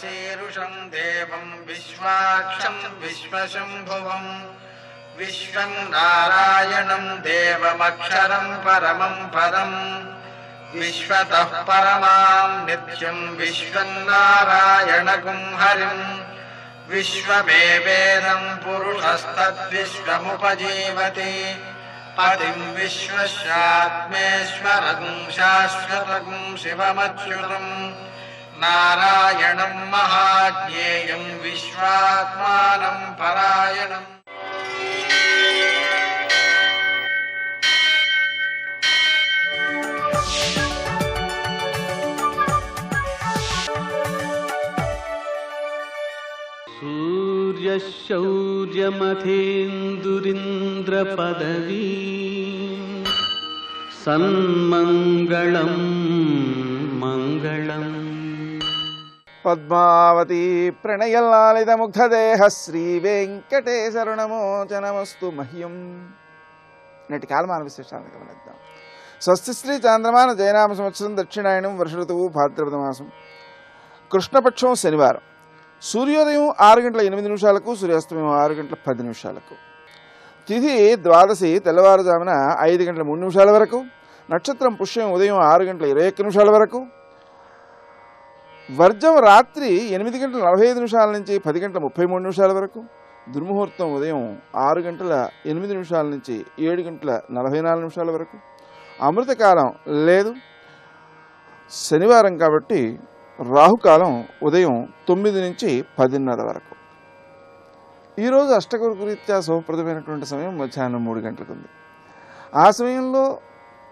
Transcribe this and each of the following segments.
शीरुषं देवं विश्वाक्षं विश्वशम्भुवं विश्वं नारायणं देवमक्षरं परमं पदं विश्वतः परमां नित्यं विश्वन्नारायणगुं हरिं विश्वमेवेदं पुरुषस्तद्विश्वमुपजीवति पतिं विश्वस्यात्मेश्वरगुं शाश्वतगुं शिवमच्युतं नारायणं महाज्ञेयं विश्वात्मानं परायणम्। सूर्यशौर्यमथेन्दुरिन्द्रपदवी सन्मङ्गलं मङ्गलम्। పద్మావతి ప్రణయలాలిత ముగ్ధదేహ శ్రీ వెంకటేశరణమోచనమస్తు మహ్యం. నేటి కాలమాన విశేషాలను గమనిద్దాం. స్వస్తి శ్రీ చాంద్రమాన జయనామ సంవత్సరం దక్షిణాయనం వర్ష ఋతువు భాద్రపద మాసం కృష్ణపక్షం శనివారం. సూర్యోదయం 6:08 సూర్యాస్తమయం 6:10. తిథి ద్వాదశి తెల్లవారుజామున 5:03 వరకు. నక్షత్రం పుష్యం ఉదయం 6:21 వరకు. వర్జం రాత్రి 8:45 నుంచి 10:33 వరకు. దుర్ముహూర్తం ఉదయం 6:08 నుంచి 7:44 వరకు. అమృతకాలం లేదు. శనివారం కాబట్టి రాహుకాలం ఉదయం 9 నుంచి 10:30 వరకు. ఈరోజు అష్టగురురీత్యా శుభప్రదమైనటువంటి సమయం మధ్యాహ్నం 3 గంటలకు ఉంది. ఆ సమయంలో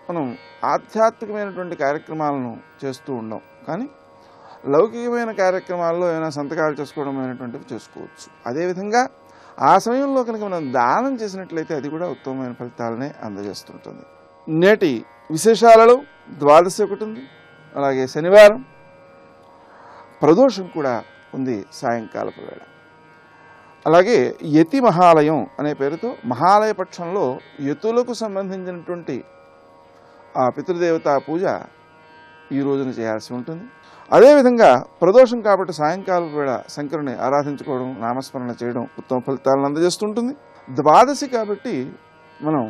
మనం ఆధ్యాత్మికమైనటువంటి కార్యక్రమాలను చేస్తూ ఉండం, కానీ లౌకికమైన కార్యక్రమాల్లో ఏమైనా సంతకాలు చేసుకోవడం అనేటువంటివి చేసుకోవచ్చు. అదేవిధంగా ఆ సమయంలో కనుక మనం దానం చేసినట్లయితే అది కూడా ఉత్తమమైన ఫలితాలనే అందజేస్తుంటుంది. నేటి విశేషాలలో ద్వాదశి ఒకటి ఉంది, అలాగే శనివారం, ప్రదోషం కూడా ఉంది సాయంకాలపు వేళ. అలాగే యతి మహాలయం అనే పేరుతో మహాలయ పక్షంలో యతులకు సంబంధించినటువంటి ఆ పితృదేవతా పూజ ఈ రోజున చేయాల్సి ఉంటుంది. అదేవిధంగా ప్రదోషం కాబట్టి సాయంకాలపు వేళ శంకరుని ఆరాధించుకోవడం, నామస్మరణ చేయడం ఉత్తమ ఫలితాలను అందజేస్తుంటుంది. ద్వాదశి కాబట్టి మనం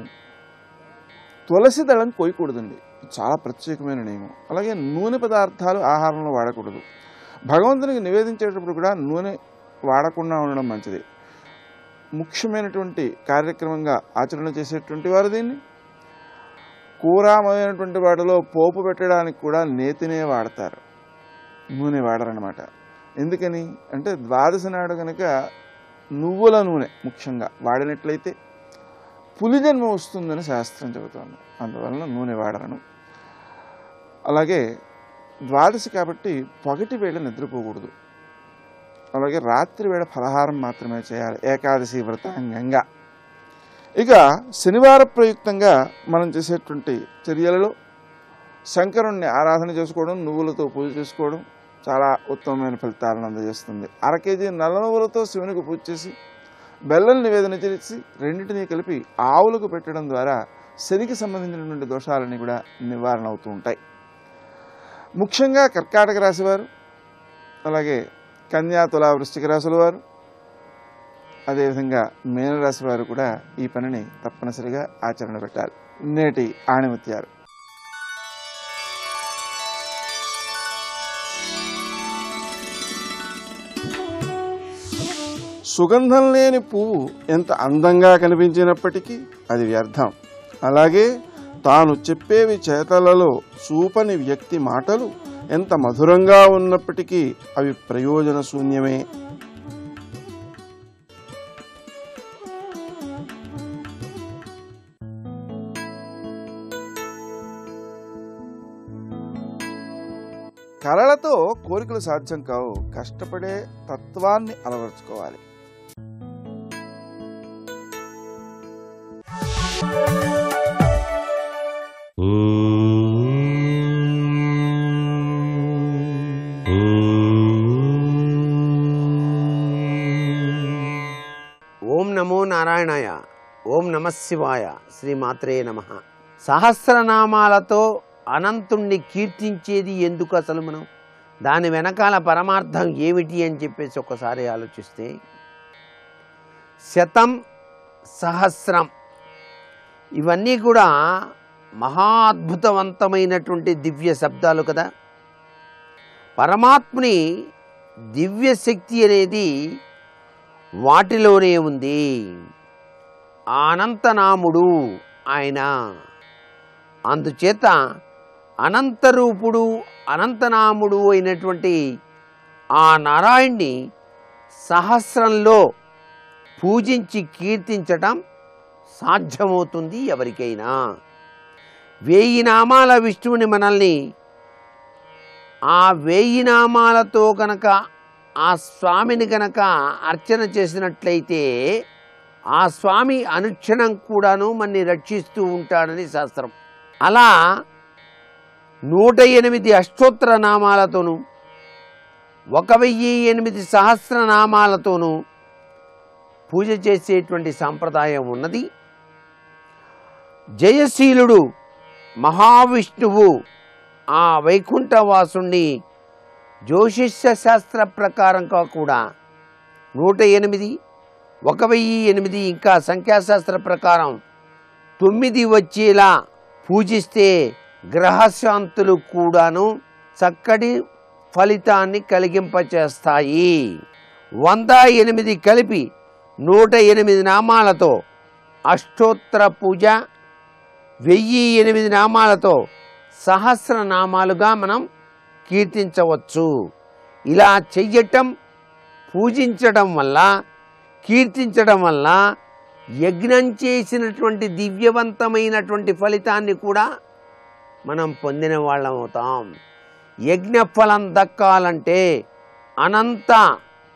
తులసి దళం కోయకూడదండి, చాలా ప్రత్యేకమైన నియమం. అలాగే నూనె పదార్థాలు ఆహారంలో వాడకూడదు. భగవంతునికి నివేదించేటప్పుడు కూడా నూనె వాడకుండా ఉండడం మంచిది. ముఖ్యమైనటువంటి కార్యక్రమంగా ఆచరణ చేసేటువంటి వారు దీన్ని కూరమైనటువంటి వాటిలో పోపు పెట్టడానికి కూడా నేతినే వాడతారు, నూనె వాడరనమాట. ఎందుకని అంటే ద్వాదశి నాడు కనుక నువ్వుల నూనె ముఖ్యంగా వాడినట్లయితే పులిజన్మ వస్తుందని శాస్త్రం చెబుతోంది. అందువలన నూనె వాడరను. అలాగే ద్వాదశి కాబట్టి పగటి వేళ నిద్రపోకూడదు. అలాగే రాత్రి వేళ ఫలహారం మాత్రమే చేయాలి ఏకాదశి వ్రతాంగంగా. ఇక శనివార ప్రయుక్తంగా మనం చేసేటువంటి చర్యలలో శంకరుణ్ణి ఆరాధన చేసుకోవడం, నువ్వులతో పూజ చేసుకోవడం చాలా ఉత్తమమైన ఫలితాలను అందజేస్తుంది. 1/2 కేజీ నల్ల నువ్వులతో శివునికి పూజ చేసి బెల్లం నివేదన చేసి రెండింటినీ కలిపి ఆవులకు పెట్టడం ద్వారా శనికి సంబంధించినటువంటి దోషాలన్నీ కూడా నివారణ అవుతూ ఉంటాయి. ముఖ్యంగా కర్కాటక రాశి వారు, అలాగే కన్యా, తులా, వృశ్చిక రాశుల వారు, అదేవిధంగా మీనరాశి వారు కూడా ఈ పనిని తప్పనిసరిగా ఆచరణ పెట్టాలి. నేటి ఆణిముత్యాలు. సుగంధం లేని పువ్వు ఎంత అందంగా కనిపించినప్పటికీ అది వ్యర్థం. అలాగే తాను చెప్పేవి చేతలలో చూపని వ్యక్తి మాటలు ఎంత మధురంగా ఉన్నప్పటికీ అవి ప్రయోజన శూన్యమే. కళలతో కోరికలు సాధ్యం కావు, కష్టపడే తత్వాన్ని అలవర్చుకోవాలి. ఓం నమో నారాయణాయ. ఓం నమః శివాయ. శ్రీమాత్రే నమః. సహస్రనామాలతో అనంతుణ్ణి కీర్తించేది ఎందుకు? అసలు మనం దాని వెనకాల పరమార్థం ఏమిటి అని చెప్పేసి ఒకసారి ఆలోచిస్తే, శతం సహస్రం ఇవన్నీ కూడా మహా అద్భుతవంతమైనటువంటి దివ్య శబ్దాలు కదా. పరమాత్ముని దివ్య శక్తి అనేది వాటిలోనే ఉంది. అనంతనాముడు ఆయన. అందుచేత అనంతరూపుడు అనంతనాముడు అయినటువంటి ఆ నారాయణ్ణి సహస్రంలో పూజించి కీర్తించటం సాధ్యమవుతుంది ఎవరికైనా. 1000 నామాల విష్ణువుని మనల్ని ఆ 1000 నామాలతో కనుక ఆ స్వామిని కనుక అర్చన చేసినట్లయితే ఆ స్వామి అనుక్షణం కూడాను మనని రక్షిస్తూ ఉంటాడని శాస్త్రం. అలా 108 అష్టోత్తర నామాలతోనూ 1008 సహస్రనామాలతోనూ పూజ చేసేటువంటి సాంప్రదాయం ఉన్నది. జయశీలుడు మహావిష్ణువు ఆ వైకుంఠవాసుణ్ణి జ్యోతిష్య శాస్త్ర ప్రకారంగా కూడా 108, 1008 ఇంకా సంఖ్యాశాస్త్ర ప్రకారం 9 వచ్చేలా పూజిస్తే గ్రహశాంతులు కూడాను చక్కటి ఫలితాన్ని కలిగింపచేస్తాయి. 108 కలిపి 108 నామాలతో అష్టోత్తర పూజ, 1008 నామాలతో సహస్రనామాలుగా మనం కీర్తించవచ్చు. ఇలా చెయ్యటం, పూజించడం వల్ల, కీర్తించడం వల్ల యజ్ఞం చేసినటువంటి దివ్యవంతమైనటువంటి ఫలితాన్ని కూడా మనం పొందిన వాళ్ళం అవుతాం. యజ్ఞఫలం దక్కాలంటే అనంత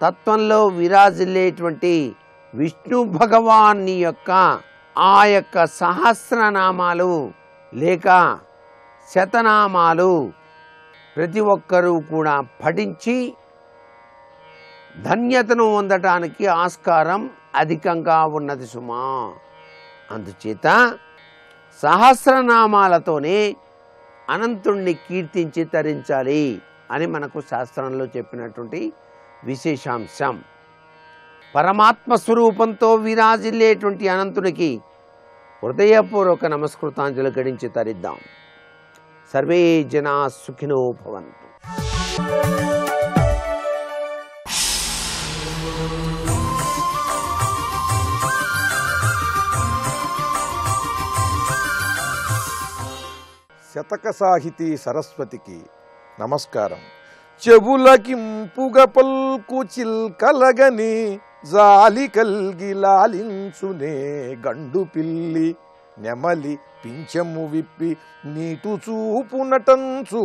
తత్వంలో విరాజిల్లేటువంటి విష్ణు భగవాన్ని యొక్క ఆ యొక్క సహస్రనామాలు లేక శతనామాలు ప్రతి ఒక్కరూ కూడా పఠించి ధన్యతను పొందటానికి ఆస్కారం అధికంగా ఉన్నది సుమా. అందుచేత సహస్రనామాలతోనే అనంతుణ్ణి కీర్తించి తరించాలి అని మనకు శాస్త్రంలో చెప్పినటువంటి విశేషాంశం. పరమాత్మ స్వరూపంతో విరాజిల్లేటువంటి అనంతునికి హృదయపూర్వక నమస్కృతాంజలి గడించి తరిద్దాం. సర్వే జనా సుఖినో భవంతు. శతక సాహితీ సరస్వతికి నమస్కారం. చెవులకింపుగ పల్కు చిల్కలగని జాలి కల్గి లాలించునే గండు పిల్లి నెమలి పింఛము విప్పి నీటు చూపు నటంచు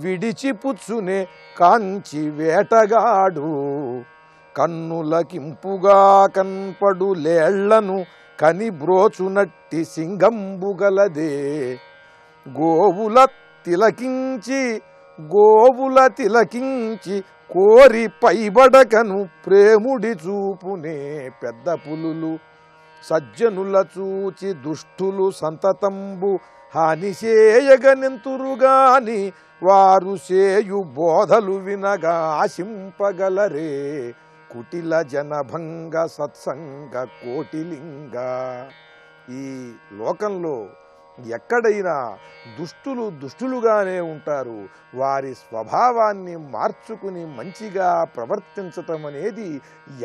విడిచిపుచ్చునే కాంచి వేటగాడు కన్నులకింపుగా కన్పడు లేళ్లను కని బ్రోచునట్టి సింగంబుగలదే గోవుల తిలకించి కోరి పైబడకను ప్రేముడి చూపునే పెద్ద పులులు సజ్జనుల చూచి దుష్టులు సంతతంబు హానిసేయగనెంతురుగాని వారు చేయు బోధలు వినగా ఆశింపగలరే కుటిల జనభంగ సత్సంగ కోటిలింగ. ఈ లోకంలో ఎక్కడైనా దుష్టులుగానే ఉంటారు. వారి స్వభావాన్ని మార్చుకుని మంచిగా ప్రవర్తించటం అనేది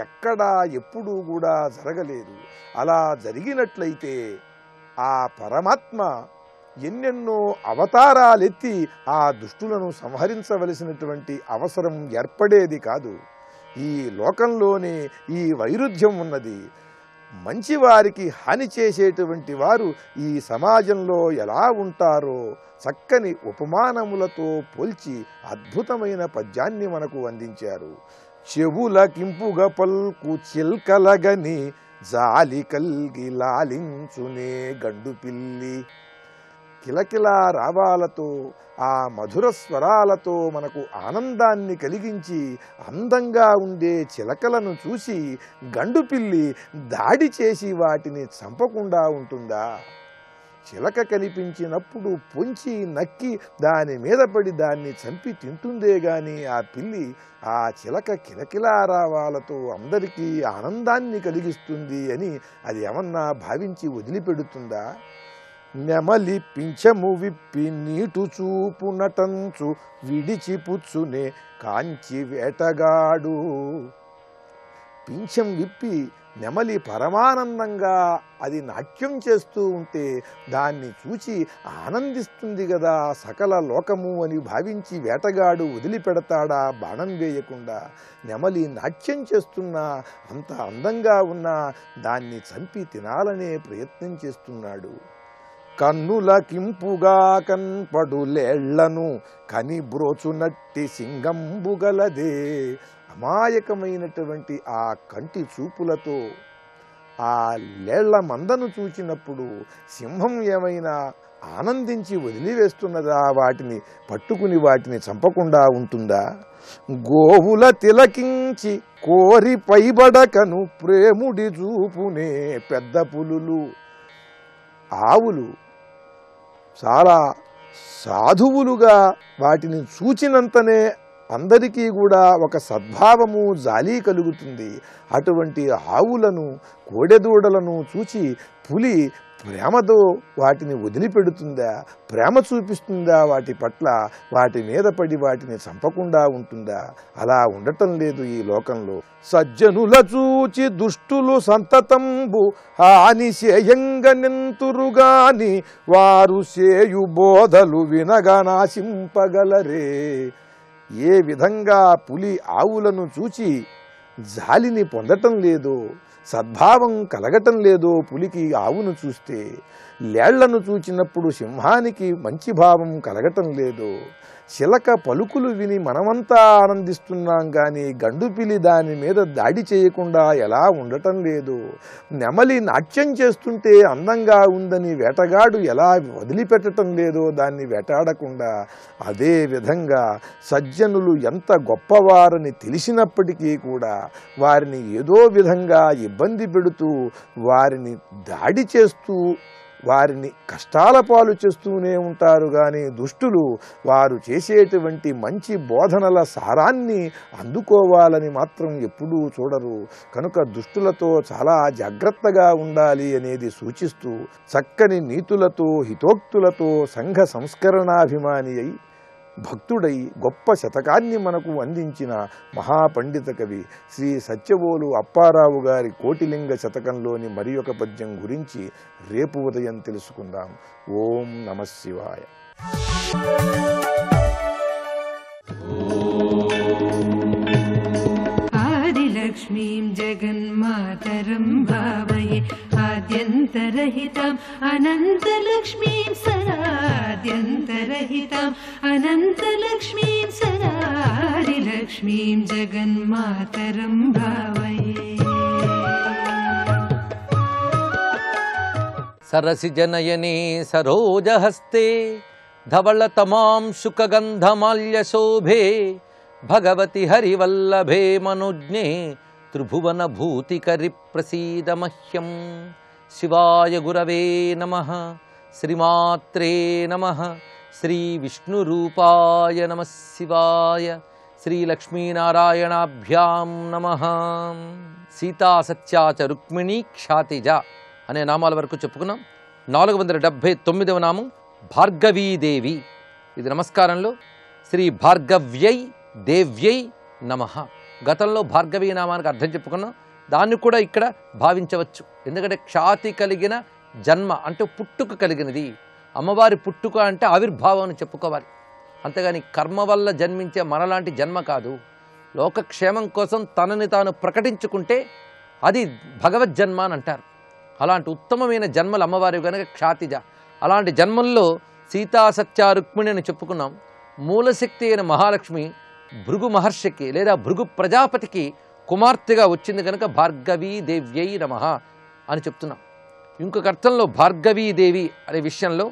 ఎక్కడా ఎప్పుడూ కూడా జరగలేదు. అలా జరిగినట్లయితే ఆ పరమాత్మ ఎన్నెన్నో అవతారాలెత్తి ఆ దుష్టులను సంహరించవలసినటువంటి అవసరం ఏర్పడేది కాదు. ఈ లోకంలోనే ఈ వైరుధ్యం ఉన్నది. మంచివారికి హాని చేసేటువంటి వారు ఈ సమాజంలో ఎలా ఉంటారో చక్కని ఉపమానములతో పోల్చి అద్భుతమైన పద్యాన్ని మనకు అందించారు. చెవులకింపుగ పల్కు చిల్కలగని జాలి కల్గి లాలించునే గండు పిల్లి. కిలకిలా రావాలతో ఆ మధుర స్వరాలతో మనకు ఆనందాన్ని కలిగించి అందంగా ఉండే చిలకలను చూసి గండు పిల్లి దాడి చేసి వాటిని చంపకుండా ఉంటుందా? చిలక కనిపించినప్పుడు పొంచి నక్కి దాని మీద పడి దాన్ని చంపి తింటుందే గాని ఆ పిల్లి ఆ చిలక కిలకిలారావాలతో అందరికీ ఆనందాన్ని కలిగిస్తుంది అని అది ఏమన్నా భావించి వదిలిపెడుతుందా? నెమలి పింఛము విప్పి నీటు చూపు నటంచు విడిచి పుచ్చునే కాంచి వేటగాడు. పింఛం విప్పి నెమలి పరమానందంగా అది నాట్యం చేస్తూ ఉంటే దాన్ని చూచి ఆనందిస్తుంది కదా సకల లోకము అని భావించి వేటగాడు వదిలిపెడతాడా బాణం వేయకుండా? నెమలి నాట్యం చేస్తున్నా, అంత అందంగా ఉన్నా దాన్ని చంపి తినాలనే ప్రయత్నం చేస్తున్నాడు. కన్నుల కింపుగా కన్పడులేళ్లను కనిబ్రోచునట్టి సింగంబుగలదే. అమాయకమైనటువంటి ఆ కంటి చూపులతో ఆ లేళ్ల మందను చూచినప్పుడు సింహం ఏమైనా ఆనందించి వదిలివేస్తున్నదా? వాటిని పట్టుకుని వాటిని చంపకుండా ఉంటుందా? గోవుల తిలకించి కోరి పైబడకను ప్రేముడి చూపునే పెద్ద పులులు. ఆవులు చాలా సాధువులుగా వాటిని చూచినంతనే అందరికీ కూడా ఒక సద్భావము జాలి కలుగుతుంది. అటువంటి ఆవులను కోడెదూడలను చూచి పులి ప్రేమతో వాటిని వదిలిపెడుతుందా? ప్రేమ చూపిస్తుందా వాటి పట్ల? వాటి మీద పడి వాటిని చంపకుండా ఉంటుందా? అలా ఉండటం లేదు ఈ లోకంలో. సజ్జనుల చూచి దుష్టులు సంతతంబు హాని చేయంగనెంతురుగాని వారు చేయు బోధలు వినగా నాశింపగలరే. ఏ విధంగా పులి ఆవులను చూచి జాలిని పొందటం లేదో, సద్భావం కలగటం లేదో పులికి ఆవును చూస్తే, లేళ్లను చూచినప్పుడు సింహానికి మంచి భావం కలగటం లేదు. చిలక పలుకులు విని మనమంతా ఆనందిస్తున్నాం కానీ గండుపిలి దాని మీద దాడి చేయకుండా ఎలా ఉండటం లేదు. నెమలి నాట్యం చేస్తుంటే అందంగా ఉందని వేటగాడు ఎలా వదిలిపెట్టడం లేదో దాన్ని వేటాడకుండా, అదే విధంగా సజ్జనులు ఎంత గొప్పవారని తెలిసినప్పటికీ కూడా వారిని ఏదో విధంగా ఇబ్బంది పెడుతూ వారిని దాడి చేస్తూ వారిని కష్టాల పాలు చేస్తూనే ఉంటారు. కానీ దుష్టులు వారు చేసేటువంటి మంచి బోధనల సారాన్ని అందుకోవాలని మాత్రం ఎప్పుడూ చూడరు. కనుక దుష్టులతో చాలా జాగ్రత్తగా ఉండాలి అనేది సూచిస్తూ చక్కని నీతులతో హితోక్తులతో సంఘ సంస్కరణాభిమాని అయి భక్తుడై గొప్ప శతకాన్ని మనకు అందించిన మహాపండిత కవి శ్రీ సత్యవోలు అప్పారావు గారి కోటిలింగ శతకంలోని మరి ఒక పద్యం గురించి రేపు ఉదయం తెలుసుకుందాం. ఓం నమః శివాయ. ఆదిలక్ష్మీం జగన్మాతరం భావయే ఆద్యంతరహితం అనంతలక్ష్మీం సదాద్యంతరహితం అనంతలక్ష్మీం సదా ఆదిలక్ష్మీం జగన్మాతరం భావయే. సరసిజనయనే సరోజహస్తే ధవళతమాం శుకగంధమాల్యశోభే భగవతి హరివల్లభే మనోజ్ఞే త్రిభువన భూతికరి ప్రసీద మహ్యం. శివాయ గురవే నమః. శ్రీమాత్రే నమః. శ్రీ విష్ణురూపాయ నమః శివాయ. శ్రీ లక్ష్మీనారాయణాభ్యాం నమః. సీతా సత్యాచ రుక్మిణీ ఖ్యాతిజ అనే నామాల వరకు చెప్పుకున్నాం. 479వ నామం భార్గవీదేవి. ఇది నమస్కారంలో శ్రీ భార్గవ్యై దేవ్యై నమః. గతంలో భార్గవీ నామానికి అర్థం చెప్పుకున్నాం. దాన్ని కూడా ఇక్కడ భావించవచ్చు. ఎందుకంటే ఖ్యాతి కలిగిన జన్మ అంటే పుట్టుక కలిగినది. అమ్మవారి పుట్టుక అంటే ఆవిర్భావం అని చెప్పుకోవాలి. అంతేగాని కర్మ వల్ల జన్మించే మనలాంటి జన్మ కాదు. లోకక్షేమం కోసం తనని తాను ప్రకటించుకుంటే అది భగవజ్జన్మ అని అంటారు. అలాంటి ఉత్తమమైన జన్మలు అమ్మవారి కనుక ఖ్యాతిజ. అలాంటి జన్మల్లో సీతా సత్య రుక్మిణి అని చెప్పుకున్నాం. మూలశక్తి అయిన మహాలక్ష్మి భృగు మహర్షికి లేదా భృగు ప్రజాపతికి కుమార్తెగా వచ్చింది కనుక భార్గవీ దేవ్యై నమః అని చెప్తున్నాం. ఇంకొక అర్థంలో భార్గవీదేవి అనే విషయంలో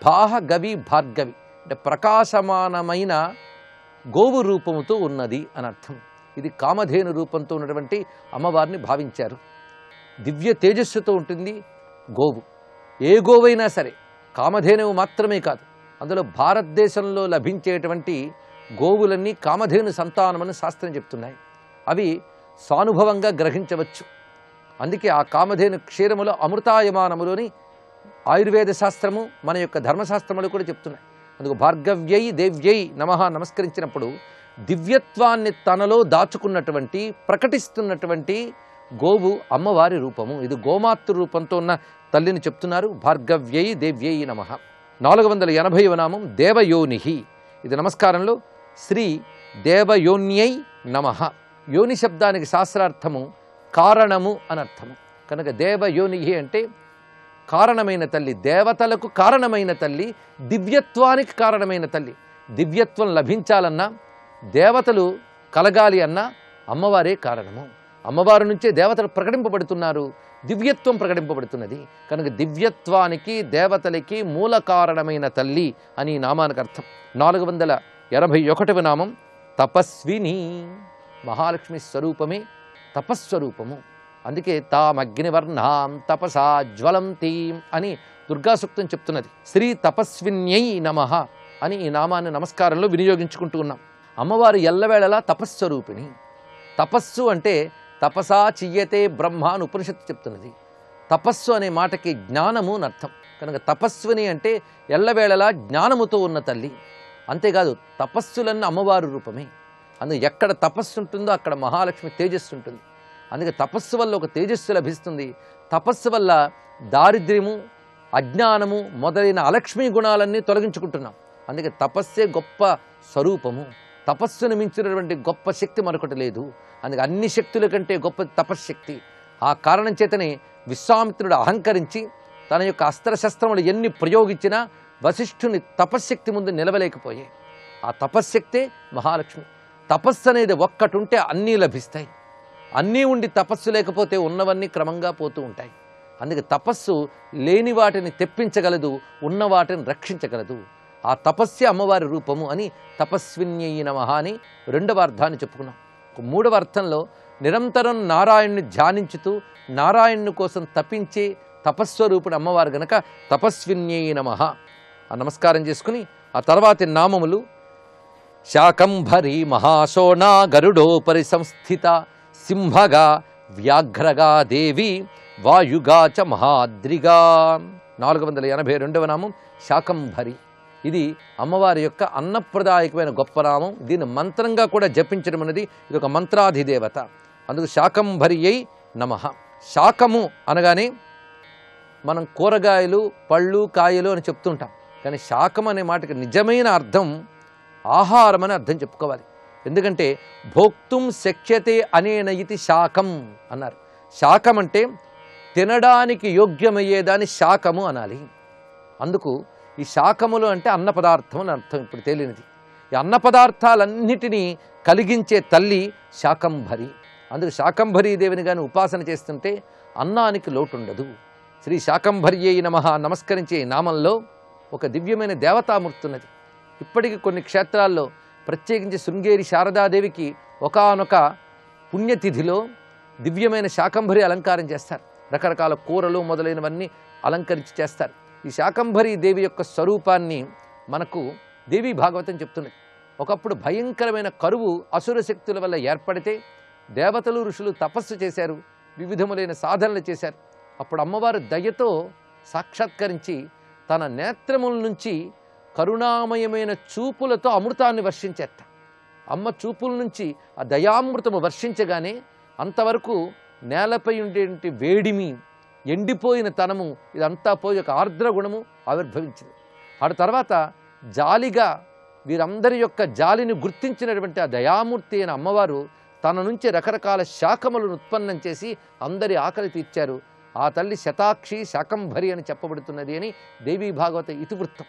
భాహగవి భార్గవి అంటే ప్రకాశమానమైన గోవు రూపముతో ఉన్నది అని అర్థం. ఇది కామధేను రూపంతో ఉన్నటువంటి అమ్మవారిని భావించారు. దివ్య తేజస్సుతో ఉంటుంది గోవు. ఏ గోవైనా సరే, కామధేనువు మాత్రమే కాదు, అందులో భారతదేశంలో లభించేటువంటి గోవులన్నీ కామధేను సంతానమని శాస్త్రం చెప్తున్నాయి. అవి సానుభవంగా గ్రహించవచ్చు. అందుకే ఆ కామధేను క్షీరములో అమృతాయమానములోని ఆయుర్వేద శాస్త్రము మన యొక్క ధర్మశాస్త్రములు కూడా చెప్తున్నాయి. అందుకు భార్గవ్యై దేవ్యై నమః నమస్కరించినప్పుడు దివ్యత్వాన్ని తనలో దాచుకున్నటువంటి ప్రకటిస్తున్నటువంటి గోవు అమ్మవారి రూపము. ఇది గోమాతృ రూపంతో ఉన్న తల్లిని చెప్తున్నారు. భార్గవ్యై దేవ్యై నమః. 480వ నామం దేవయోనిహి. ఇది నమస్కారంలో శ్రీ దేవయోన్యై నమః. యోని శబ్దానికి శాస్త్రార్థము కారణము అని అర్థము. కనుక దేవయోనిహి అంటే కారణమైన తల్లి, దేవతలకు కారణమైన తల్లి, దివ్యత్వానికి కారణమైన తల్లి. దివ్యత్వం లభించాలన్నా, దేవతలు కలగాలి అన్నా అమ్మవారే కారణము. అమ్మవారి నుంచే దేవతలు ప్రకటింపబడుతున్నారు, దివ్యత్వం ప్రకటింపబడుతున్నది. కనుక దివ్యత్వానికి దేవతలకి మూల కారణమైన తల్లి అని నామానికి అర్థం. 481వ నామం తపస్విని. మహాలక్ష్మి స్వరూపమే తపస్వరూపము. అందుకే తామగ్నివర్ణాం తపసా జ్వలంతీం అని దుర్గా సూక్తం చెప్తున్నది. శ్రీ తపస్విన్యై నమః అని ఈ నామాన్ని నమస్కారంలో వినియోగించుకుంటూ ఉన్నాం. అమ్మవారు ఎల్లవేళలా తపస్వరూపిణి. తపస్సు అంటే తపసా చియ్యతే బ్రహ్మ అని ఉపనిషత్తు చెప్తున్నది. తపస్సు అనే మాటకి జ్ఞానము అని అర్థం. కనుక తపస్విని అంటే ఎల్లవేళలా జ్ఞానముతో ఉన్న తల్లి. అంతేకాదు తపస్సులన్న అమ్మవారు రూపమే. అందుకే ఎక్కడ తపస్సు ఉంటుందో అక్కడ మహాలక్ష్మి తేజస్సు ఉంటుంది. అందుకే తపస్సు వల్ల ఒక తేజస్సు లభిస్తుంది. తపస్సు వల్ల దారిద్ర్యము, అజ్ఞానము మొదలైన అలక్ష్మీ గుణాలన్నీ తొలగించుకుంటున్నాం. అందుకే తపస్సే గొప్ప స్వరూపము. తపస్సును మించినటువంటి గొప్ప శక్తి మరొకటి లేదు. అందుకే అన్ని శక్తుల కంటే గొప్ప తపశ్శక్తి. ఆ కారణం చేతనే విశ్వామిత్రుడు అహంకరించి తన యొక్క అస్త్రశస్త్రములు ఎన్ని ప్రయోగించినా వశిష్ఠుని తపశ్శక్తి ముందు నిలవలేకపోయాయి. ఆ తపశ్శక్తే మహాలక్ష్మి. తపస్సు అనేది ఒక్కటి ఉంటే అన్నీ లభిస్తాయి. అన్నీ ఉండి తపస్సు లేకపోతే ఉన్నవన్నీ క్రమంగా పోతూ ఉంటాయి. అందుకే తపస్సు లేని వాటిని తెప్పించగలదు, ఉన్న వాటిని రక్షించగలదు. ఆ తపస్య అమ్మవారి రూపము అని తపస్విన్యై నమః అని రెండవ అర్థాన్ని చెప్పుకున్నాం. మూడవ అర్థంలో నిరంతరం నారాయణ్ణి ధ్యానించుతూ నారాయణుని కోసం తపించే తపస్వరూపుడు అమ్మవారు గనక తపస్విన్యై నమః ఆ నమస్కారం చేసుకుని ఆ తర్వాతి నామములు శాకంభరి మహాశోణా గరుడోపరి సంస్థిత సింహగా వ్యాఘ్రగా దేవి వాయుగా చ మహాద్రిగా. 482వ నామం శాకంభరి. ఇది అమ్మవారి యొక్క అన్నప్రదాయకమైన గొప్ప నామం. దీన్ని మంత్రంగా కూడా జపించడం అనేది ఇది ఒక మంత్రాధిదేవత. అందుకు శాకంభరియై నమః. శాకము అనగానే మనం కూరగాయలు, పళ్ళు, కాయలు అని చెప్తుంటాం. కానీ శాకం అనే మాటకి నిజమైన అర్థం ఆహారం అని అర్థం చెప్పుకోవాలి. ఎందుకంటే భోక్తుం శక్యతే అనేన ఇది శాకం అన్నారు. శాకం అంటే తినడానికి యోగ్యమయ్యేదాన్ని శాకము అనాలి. అందుకు ఈ శాకములు అంటే అన్న పదార్థం అని అర్థం. ఇప్పుడు తేలినది. ఈ అన్న పదార్థాలన్నిటినీ కలిగించే తల్లి శాకంభరి. అందుకు శాకంభరీ దేవిని కానీ ఉపాసన చేస్తుంటే అన్నానికి లోటు ఉండదు. శ్రీ శాకంభర్యై నమః నమస్కరించే నామంలో ఒక దివ్యమైన దేవతామూర్తి ఉన్నది. ఇప్పటికీ కొన్ని క్షేత్రాల్లో ప్రత్యేకించి శృంగేరి శారదాదేవికి ఒకానొక పుణ్యతిథిలో దివ్యమైన శాకంభరి అలంకారం చేస్తారు. రకరకాల కూరలు మొదలైనవన్నీ అలంకరించి చేస్తారు. ఈ శాకంభరి దేవి యొక్క స్వరూపాన్ని మనకు దేవీ భాగవతం చెప్తున్నది. ఒకప్పుడు భయంకరమైన కరువు అసుర శక్తుల వల్ల ఏర్పడితే దేవతలు ఋషులు తపస్సు చేశారు, వివిధములైన సాధనలు చేశారు. అప్పుడు అమ్మవారు దయతో సాక్షాత్కరించి తన నేత్రముల నుంచి కరుణామయమైన చూపులతో అమృతాన్ని వర్షించేట. అమ్మ చూపుల నుంచి ఆ దయామృతము వర్షించగానే అంతవరకు నేలపై ఉండేటి వేడిమి, ఎండిపోయిన తనము ఇదంతా పోయి ఒక ఆర్ద్ర గుణము ఆవిర్భవించింది. ఆ తర్వాత జాలిగా వీరందరి యొక్క జాలిని గుర్తించినటువంటి ఆ దయామూర్తి అయిన అమ్మవారు తన నుంచి రకరకాల శాకములను ఉత్పన్నం చేసి అందరి ఆకలి తీర్చారు. ఆ తల్లి శతాక్షి శాకంభరి అని చెప్పబడుతున్నది అని దేవీ భాగవత ఇతివృత్తం.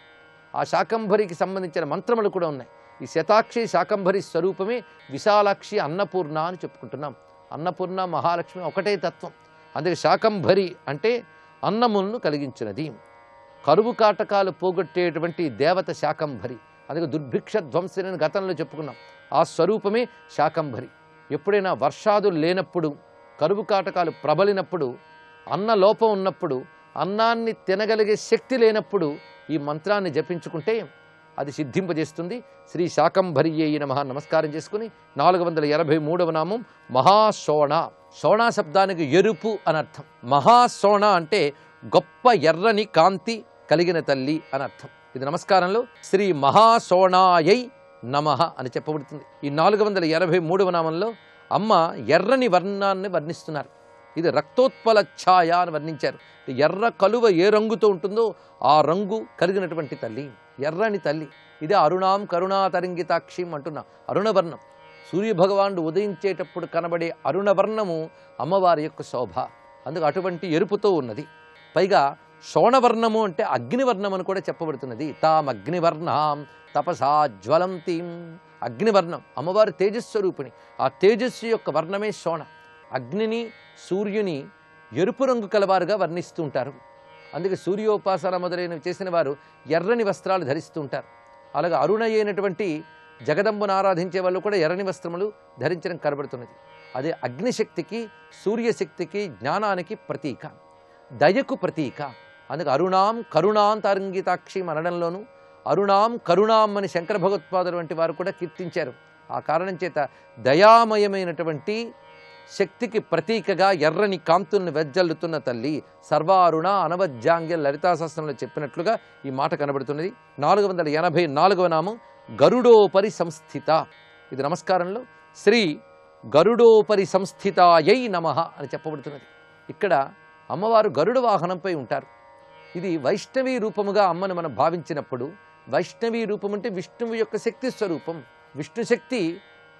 ఆ శాకంభరికి సంబంధించిన మంత్రములు కూడా ఉన్నాయి. ఈ శతాక్షి శాకంభరి స్వరూపమే విశాలాక్షి అన్నపూర్ణ అని చెప్పుకుంటున్నాం. అన్నపూర్ణ మహాలక్ష్మి ఒకటే తత్వం. అందుకే శాకంభరి అంటే అన్నములను కలిగించినది. కరువు కాటకాలు పోగొట్టేటువంటి దేవత శాకంభరి. అందుకే దుర్భిక్ష ధ్వంసని గతంలో చెప్పుకున్నాం. ఆ స్వరూపమే శాకంభరి. ఎప్పుడైనా వర్షాదులు లేనప్పుడు, కరువు కాటకాలు ప్రబలినప్పుడు, అన్న లోపం ఉన్నప్పుడు అన్నాన్ని తినగలిగే శక్తి లేనప్పుడు ఈ మంత్రాన్ని జపించుకుంటే అది సిద్ధింపజేస్తుంది. శ్రీ శాకంభర్యై నమః నమస్కారం చేసుకుని 483వ నామం మహాశోణ. శోణ శబ్దానికి ఎరుపు అనర్థం. మహాశోణ అంటే గొప్ప ఎర్రని కాంతి కలిగిన తల్లి అనర్థం. ఇది నమస్కారంలో శ్రీ మహాశోణాయై నమః అని చెప్పబడుతుంది. ఈ 483వ నామంలో అమ్మ ఎర్రని వర్ణాన్ని వర్ణిస్తున్నారు. ఇది రక్తోత్పల ఛాయ అని వర్ణించారు. ఎర్ర కలువ ఏ రంగుతో ఉంటుందో ఆ రంగు కలిగినటువంటి తల్లి, ఎర్రని తల్లి. ఇదే అరుణాం కరుణాతరంగితాక్షిం అంటున్న అరుణవర్ణం. సూర్యభగవానుడు ఉదయించేటప్పుడు కనబడే అరుణవర్ణము అమ్మవారి యొక్క శోభ. అందుకు అటువంటి ఎరుపుతో ఉన్నది. పైగా శోణవర్ణము అంటే అగ్నివర్ణం అని కూడా చెప్పబడుతున్నది. తాం అగ్నివర్ణాం తపసా జ్వలంతీం. అగ్నివర్ణం అమ్మవారి తేజస్వరూపిణి. ఆ తేజస్సు యొక్క వర్ణమే శోణ. అగ్నిని సూర్యుని ఎరుపు రంగు కలవారుగా వర్ణిస్తూ ఉంటారు. అందుకే సూర్యోపాసన మొదలైనవి చేసిన వారు ఎర్రని వస్త్రాలు ధరిస్తూ ఉంటారు. అలాగే అరుణ అయినటువంటి జగదంబను ఆరాధించే వాళ్ళు కూడా ఎర్రని వస్త్రములు ధరించడం కనబడుతున్నది. అదే అగ్నిశక్తికి, సూర్యశక్తికి, జ్ఞానానికి ప్రతీక, దయకు ప్రతీక. అందుకే అరుణాం కరుణాంతరంగితాక్షి అనడంలోనూ అరుణాం కరుణాం అని శంకర భగవత్పాదులు వంటి వారు కూడా కీర్తించారు. ఆ కారణం చేత దయామయమైనటువంటి శక్తికి ప్రతీకగా ఎర్రని కాంతుల్ని వెజ్జల్లుతున్న తల్లి సర్వారుణ అనవజ్జాంగ్య లలితాశాస్త్రంలో చెప్పినట్లుగా ఈ మాట కనబడుతున్నది. 484వ నామం గరుడోపరి సంస్థిత. ఇది నమస్కారంలో శ్రీ గరుడోపరి సంస్థితాయై నమః అని చెప్పబడుతున్నది. ఇక్కడ అమ్మవారు గరుడ వాహనంపై ఉంటారు. ఇది వైష్ణవీ రూపముగా అమ్మను మనం భావించినప్పుడు, వైష్ణవీ రూపం అంటే విష్ణువు యొక్క శక్తి స్వరూపం. విష్ణు శక్తి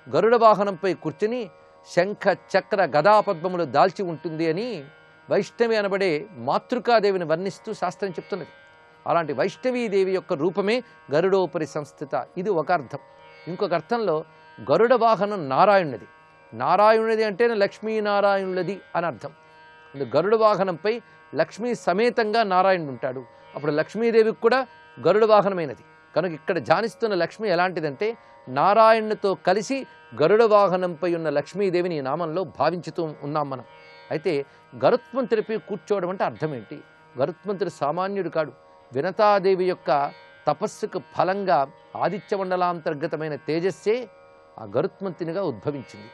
గరుడ వాహనంపై కూర్చుని శంఖ చక్ర గదాపద్మములు దాల్చి ఉంటుంది అని వైష్ణవి అనబడే మాతృకాదేవిని వర్ణిస్తూ శాస్త్రం చెప్తున్నది. అలాంటి వైష్ణవీదేవి యొక్క రూపమే గరుడోపరి సంస్థిత. ఇది ఒక అర్థం. ఇంకొక అర్థంలో గరుడ వాహనం నారాయణుడిది. నారాయణుడిది అంటే లక్ష్మీనారాయణులది అని అర్థం. గరుడ వాహనంపై లక్ష్మీ సమేతంగా నారాయణుడు ఉంటాడు. అప్పుడు లక్ష్మీదేవికి కూడా గరుడ వాహనమైనది. కనుక ఇక్కడ ధ్యానిస్తున్న లక్ష్మి ఎలాంటిదంటే నారాయణునితో కలిసి గరుడ వాహనంపై ఉన్న లక్ష్మీదేవిని ఈ నామంలో భావించుతూ ఉన్నాం మనం. అయితే గరుత్మంతుడిపై కూర్చోవడం అంటే అర్థం ఏంటి? గరుత్మంతుడు సామాన్యుడు కాడు. వినతాదేవి యొక్క తపస్సుకు ఫలంగా ఆదిత్యమండలాంతర్గతమైన తేజస్సే ఆ గరుత్మంతునిగా ఉద్భవించింది.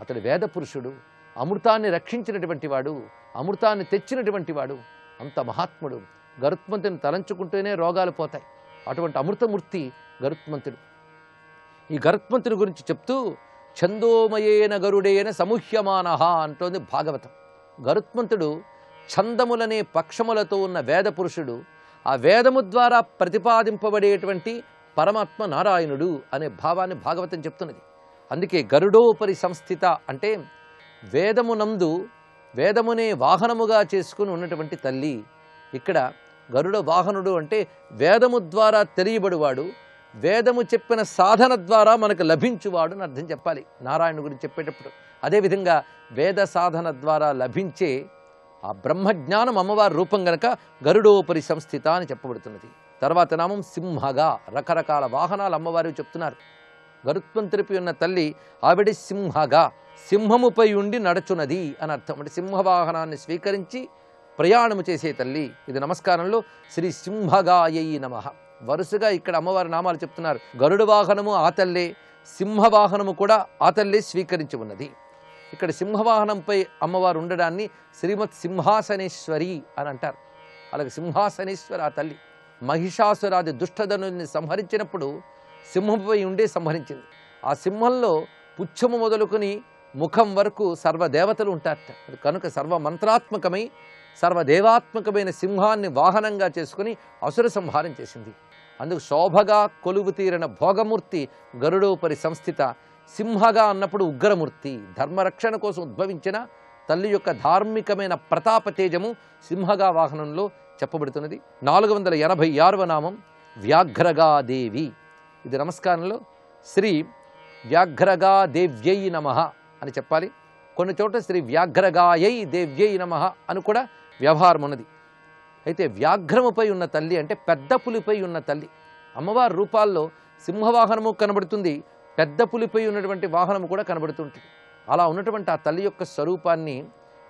అతడు వేద పురుషుడు, అమృతాన్ని రక్షించినటువంటి వాడు, అమృతాన్ని తెచ్చినటువంటి వాడు, అంత మహాత్ముడు. గరుత్మంతుని తలంచుకుంటూనే రోగాలు పోతాయి. అటువంటి అమృతమూర్తి గరుత్మంతుడు. ఈ గరుత్మంతుని గురించి చెప్తూ ఛందోమయేన గరుడేన సముహ్యమానః అంటోంది భాగవతం. గరుత్మంతుడు ఛందములనే పక్షములతో ఉన్న వేద పురుషుడు. ఆ వేదము ద్వారా ప్రతిపాదింపబడేటువంటి పరమాత్మ నారాయణుడు అనే భావాన్ని భాగవతం చెప్తున్నది. అందుకే గరుడోపరి సంస్థిత అంటే వేదమునందు వేదమునే వాహనముగా చేసుకుని ఉన్నటువంటి తల్లి. ఇక్కడ గరుడ వాహనుడు అంటే వేదము ద్వారా తెలియబడువాడు, వేదము చెప్పిన సాధన ద్వారా మనకు లభించువాడు అని అర్థం చెప్పాలి నారాయణుడి గురించి చెప్పేటప్పుడు. అదేవిధంగా వేద సాధన ద్వారా లభించే ఆ బ్రహ్మజ్ఞానం అమ్మవారి రూపం గనక గరుడోపరి సంస్థిత అని చెప్పబడుతున్నది. తర్వాత నామం సింహగా. రకరకాల వాహనాలు అమ్మవారు చెప్తున్నారు. గరుత్మంతుడిపై ఉన్న తల్లి ఆవిడ సింహగా, సింహముపై ఉండి నడుచున్నది అని అర్థం. అంటే సింహవాహనాన్ని స్వీకరించి ప్రయాణము చేసే తల్లి. ఇది నమస్కారంలో శ్రీ సింహగాయై నమః. వరుసగా ఇక్కడ అమ్మవారి నామాలు చెప్తున్నారు. గరుడ వాహనము ఆ తల్లే, సింహవాహనము కూడా ఆ తల్లే స్వీకరించి ఉన్నది. ఇక్కడ సింహవాహనంపై అమ్మవారు ఉండడాన్ని శ్రీమత్ సింహాసనేశ్వరి అని అంటారు. అలాగే సింహాసనేశ్వరి ఆ తల్లి. మహిషాసురాది దుష్టధనుని సంహరించినప్పుడు సింహంపై ఉండే సంహరించింది. ఆ సింహంలో పుచ్చము మొదలుకొని ముఖం వరకు సర్వదేవతలు ఉంటారట. కనుక సర్వమంత్రాత్మకమై సర్వదేవాత్మకమైన సింహాన్ని వాహనంగా చేసుకుని అసుర సంహారం చేసింది. అందుకు శోభగా కొలువు తీరిన భోగమూర్తి గరుడోపరి సంస్థిత. సింహగా అన్నప్పుడు ఉగ్రమూర్తి, ధర్మరక్షణ కోసం ఉద్భవించిన తల్లి యొక్క ధార్మికమైన ప్రతాప తేజము సింహగా వాహనంలో చెప్పబడుతున్నది. 486వ నామం వ్యాఘ్రగాదేవి. ఇది నమస్కారంలో శ్రీ వ్యాఘ్రగాదేవ్యై నమః అని చెప్పాలి. కొన్ని చోట్ల శ్రీ వ్యాఘ్రగాయై దేవ్యై నమః అని కూడా వ్యవహారం ఉన్నది. అయితే వ్యాఘ్రముపై ఉన్న తల్లి అంటే పెద్ద పులిపై ఉన్న తల్లి. అమ్మవారి రూపాల్లో సింహవాహనము కనబడుతుంది, పెద్ద పులిపై ఉన్నటువంటి వాహనము కూడా కనబడుతుంటుంది. అలా ఉన్నటువంటి ఆ తల్లి యొక్క స్వరూపాన్ని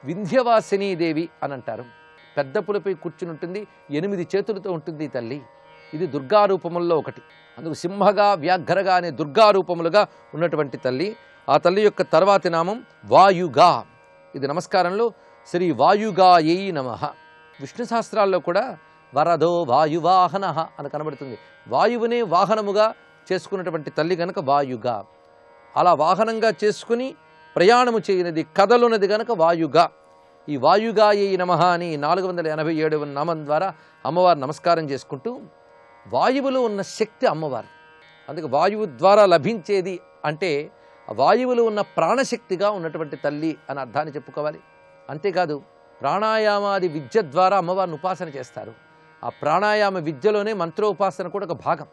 వింధ్యవాసినీదేవి అని అంటారు. పెద్ద పులిపై కూర్చుని ఉంటుంది, 8 చేతులతో ఉంటుంది తల్లి. ఇది దుర్గా రూపముల్లో ఒకటి. అందుకు సింహగా, వ్యాఘ్రగా అనే దుర్గా రూపములుగా ఉన్నటువంటి తల్లి. ఆ తల్లి యొక్క తర్వాతి నామం వాయుగా. ఇది నమస్కారంలో శ్రీ వాయుగాయై నమః. విష్ణు సహస్రాల్లో కూడా వరదో వాయువాహన అని కనబడుతుంది. వాయువునే వాహనముగా చేసుకున్నటువంటి తల్లి కనుక వాయుగా. అలా వాహనంగా చేసుకుని ప్రయాణము చేయనిది, కదలున్నది కనుక వాయుగా. ఈ వాయుగాయై నమః అని 487వ నామం ద్వారా అమ్మవారు నమస్కారం చేసుకుంటూ, వాయువులో ఉన్న శక్తి అమ్మవారు. అందుకే వాయువు ద్వారా లభించేది అంటే వాయువులో ఉన్న ప్రాణశక్తిగా ఉన్నటువంటి తల్లి అని అర్థాన్ని చెప్పుకోవాలి. అంతేకాదు ప్రాణాయామాది విద్య ద్వారా అమ్మవారిని ఉపాసన చేస్తారు. ఆ ప్రాణాయామ విద్యలోనే మంత్రోపాసన కూడా ఒక భాగం.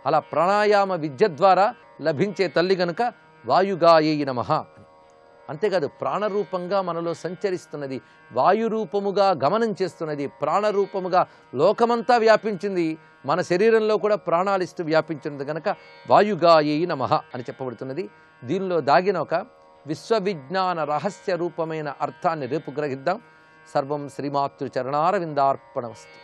అలా ప్రాణాయామ విద్య ద్వారా లభించే తల్లి కనుక వాయుగాయై నమః. అంతేకాదు ప్రాణరూపంగా మనలో సంచరిస్తున్నది, వాయురూపముగా గమనం చేస్తున్నది, ప్రాణరూపముగా లోకమంతా వ్యాపించింది, మన శరీరంలో కూడా ప్రాణాలిస్తూ వ్యాపించినది కనుక వాయుగాయై నమః అని చెప్పబడుతున్నది. దీనిలో దాగిన ఒక విశ్వవిజ్ఞాన రహస్య రూపమైన అర్థాన్ని రేపు గ్రహిద్దాం. సర్వం శ్రీమాతృ చరణారవిందార్పణమస్తు.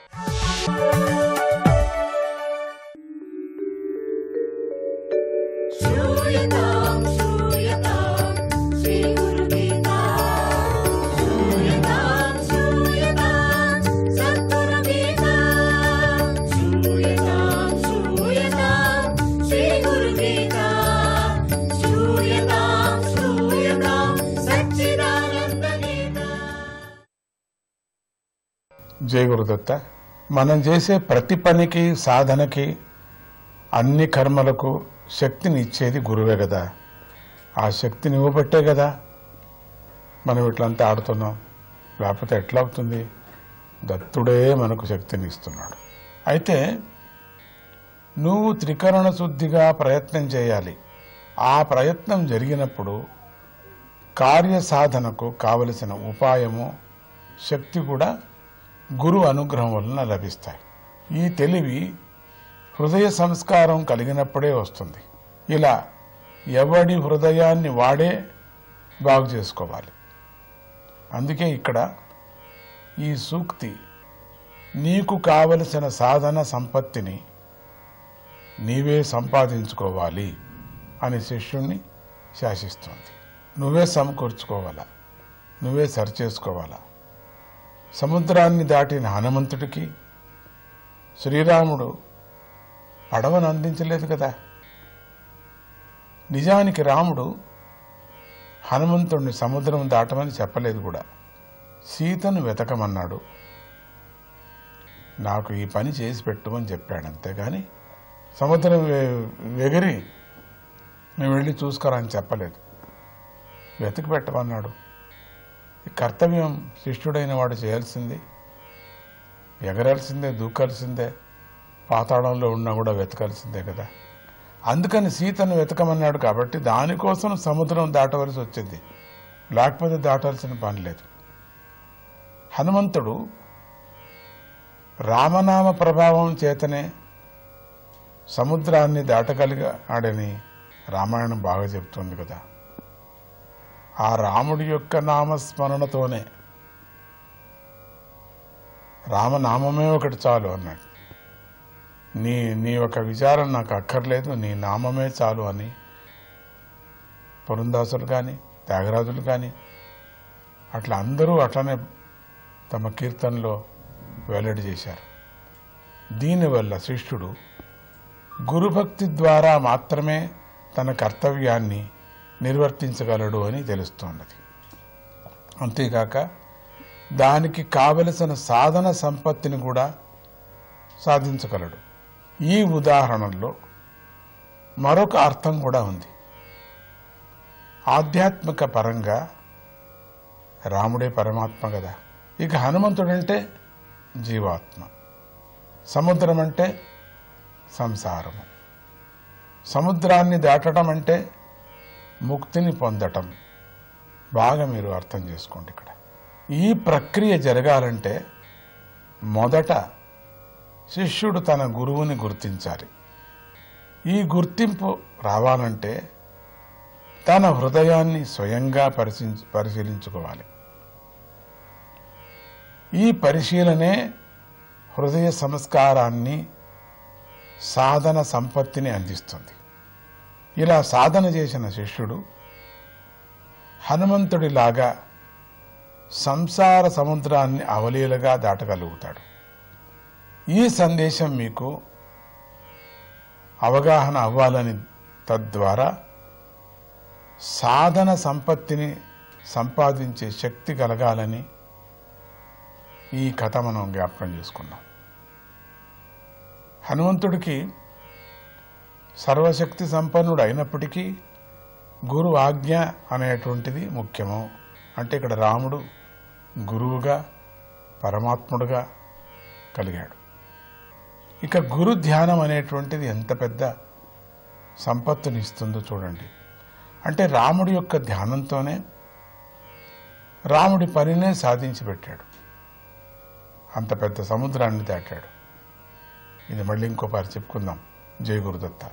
జయ గురుదత్త. మనం చేసే ప్రతి పనికి, సాధనకి, అన్ని కర్మలకు శక్తిని ఇచ్చేది గురువే కదా. ఆ శక్తిని ఇవ్వబట్టే కదా మనం ఇట్లంతా ఆడుతున్నాం. లేకపోతే ఎట్లా అవుతుంది? దత్తుడే మనకు శక్తిని ఇస్తున్నాడు. అయితే నువ్వు త్రికరణ శుద్ధిగా ప్రయత్నం చేయాలి. ఆ ప్రయత్నం జరిగినప్పుడు కార్యసాధనకు కావలసిన ఉపాయము, శక్తి కూడా గురు అనుగ్రహం వలన లభిస్తాయి. ఈ తెలివి హృదయ సంస్కారం కలిగినప్పుడే వస్తుంది. ఇలా ఎవడి హృదయాన్ని వాడే బాగు చేసుకోవాలి. అందుకే ఇక్కడ ఈ సూక్తి నీకు కావలసిన సాధన సంపత్తిని నీవే సంపాదించుకోవాలి అని శిష్యుణ్ణి శాసిస్తుంది. నువ్వే సమకూర్చుకోవాలా, నువ్వే సరిచేసుకోవాలా. సముద్రాన్ని దాటిన హనుమంతుడికి శ్రీరాముడు పడవను అందించలేదు కదా. నిజానికి రాముడు హనుమంతుడిని సముద్రం దాటమని చెప్పలేదు కూడా. సీతను వెతకమన్నాడు, నాకు ఈ పని చేసి పెట్టమని చెప్పాడు. అంతేగాని సముద్రం ఎగిరి మేము వెళ్ళి చూసుకురా అని చెప్పలేదు. వెతికి పెట్టమన్నాడు. ఈ కర్తవ్యం శిష్యుడైన వాడు చేయాల్సింది. ఎగరాల్సిందే, దూకాల్సిందే, పాతాళంలో ఉన్నా కూడా వెతకాల్సిందే కదా. అందుకని సీతను వెతకమన్నాడు కాబట్టి దానికోసం సముద్రం దాటవలసి వచ్చింది. లేకపోతే దాటాల్సిన పని లేదు. హనుమంతుడు రామనామ ప్రభావం చేతనే సముద్రాన్ని దాటగలిగాడని రామాయణం బాగా చెప్తుంది కదా. ఆ రాముడి యొక్క నామస్మరణతోనే, రామనామమే ఒకటి చాలు అన్నాడు. నీ ఒక విచారం నాకు అక్కర్లేదు, నీ నామమే చాలు అని పురందాసులు కానీ, త్యాగరాజులు కానీ అట్లా అందరూ అట్లనే తమ కీర్తనలో వెల్లడి చేశారు. దీనివల్ల శిష్యుడు గురుభక్తి ద్వారా మాత్రమే తన కర్తవ్యాన్ని నిర్వర్తించగలడు అని తెలుస్తోన్నది. అంతేకాక దానికి కావలసిన సాధన సంపత్తిని కూడా సాధించగలడు. ఈ ఉదాహరణలో మరొక అర్థం కూడా ఉంది. ఆధ్యాత్మిక పరంగా రాముడే పరమాత్మ కదా. ఇక హనుమంతుడంటే జీవాత్మ, సముద్రం అంటే సంసారము. సముద్రాన్ని దాటడం అంటే ముక్తిని పొందటం. బాగా మీరు అర్థం చేసుకోండి. ఇక్కడ ఈ ప్రక్రియ జరగాలంటే మొదట శిష్యుడు తన గురువుని గుర్తించాలి. ఈ గుర్తింపు రావాలంటే తన హృదయాన్ని స్వయంగా పరిశీలించుకోవాలి. ఈ పరిశీలనే హృదయ సంస్కారాన్ని, సాధన సంపత్తిని అందిస్తుంది. ఇలా సాధన చేసిన శిష్యుడు హనుమంతుడిలాగా సంసార సముద్రాన్ని అవలీలగా దాటగలుగుతాడు. ఈ సందేశం మీకు అవగాహన అవ్వాలని, తద్వారా సాధన సంపత్తిని సంపాదించే శక్తి కలగాలని ఈ కథ మనం జ్ఞాపకం చేసుకున్నాం. హనుమంతుడికి సర్వశక్తి సంపన్నుడు అయినప్పటికీ గురు ఆజ్ఞ అనేటువంటిది ముఖ్యము. అంటే ఇక్కడ రాముడు గురువుగా, పరమాత్ముడుగా కలిగాడు. ఇక గురు ధ్యానం అనేటువంటిది ఎంత పెద్ద సంపత్తుని ఇస్తుందో చూడండి. అంటే రాముడి యొక్క ధ్యానంతోనే రాముడి పనినే సాధించి పెట్టాడు. అంత పెద్ద సముద్రాన్ని దాటాడు. ఇది మళ్ళీ ఇంకోపారి చెప్పుకుందాం. జై గురుదత్త.